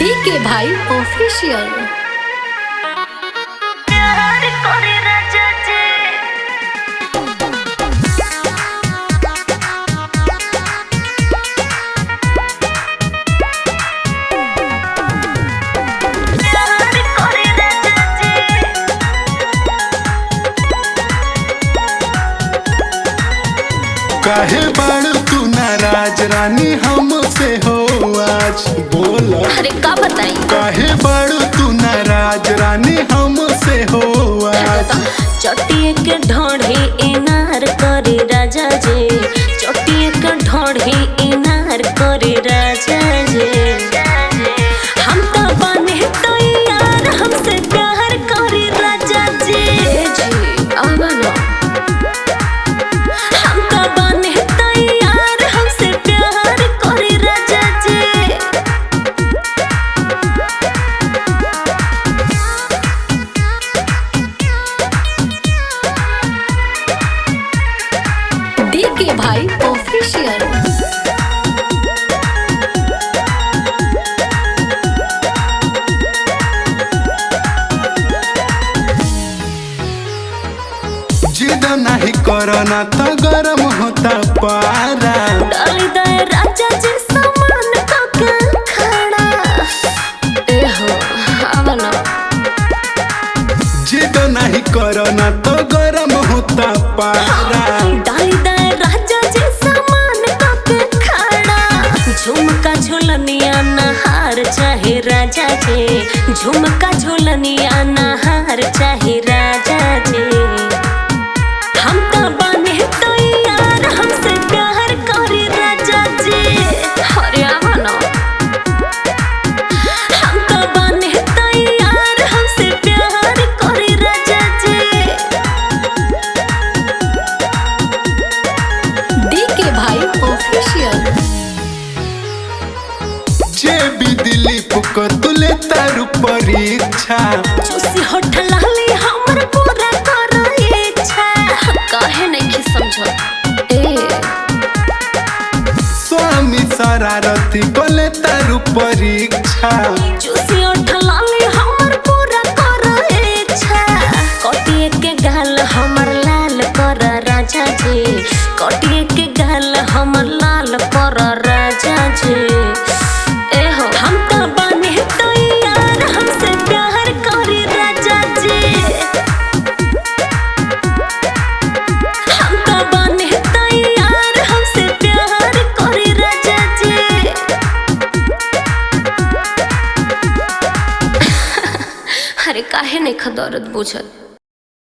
DK भाई official. काहे बाड़ तू नाराज रानी हमसे हो आज बोला। अरे का बताई काहे बाड़ तू नाराज रानी हमसे हो आज। चटिए के ढोढ़े इनार करे राजा जे, चटिए के ढोढ़े इनार करे राजा जे। हम तो बने तो यार हमसे प्यार करे राजा जे। हम तो बने तो यार हमसे प्यार करे राजा जे। डीके भाई ऑफिशियल। जिद नहीं करना तो गरम होता पारा। डाली दे राजा जी सामान का खड़ा। एहो आवना जिद नहीं करना तो गरम होता पारा। डाली दे राजा जी सामान का खड़ा। झुमका झुलनिया नहार चाहे राजा जी, झुमका झुलनिया नहार चाहे राजा जी। हम तो बने तो यार हमसे प्यार करे राजा जी। अरे आवना हम तो बने तो यार हमसे प्यार करे राजा जी। डीके भाई ऑफिशियल। जे भी दिली फुक तुले तारू परीक्षा। चूसी होठ लाली हमर पूरा कर इच्छा। काहे नहीं समझो स्वामी शरारती कोले तारू परीक्षा। चूसी होठ लाली हमर पूरा कर इच्छा। कटिए के गाल हमर लाल कर राजा जी, कटिए के गाल हमर लाल कर राजा जी। एहो हम तो बने तो यार हमसे प्यार करे राजा जी। हम तो बने तो यार हमसे प्यार करे राजा जी। अरे काहे नहीं खदौरत बुझत।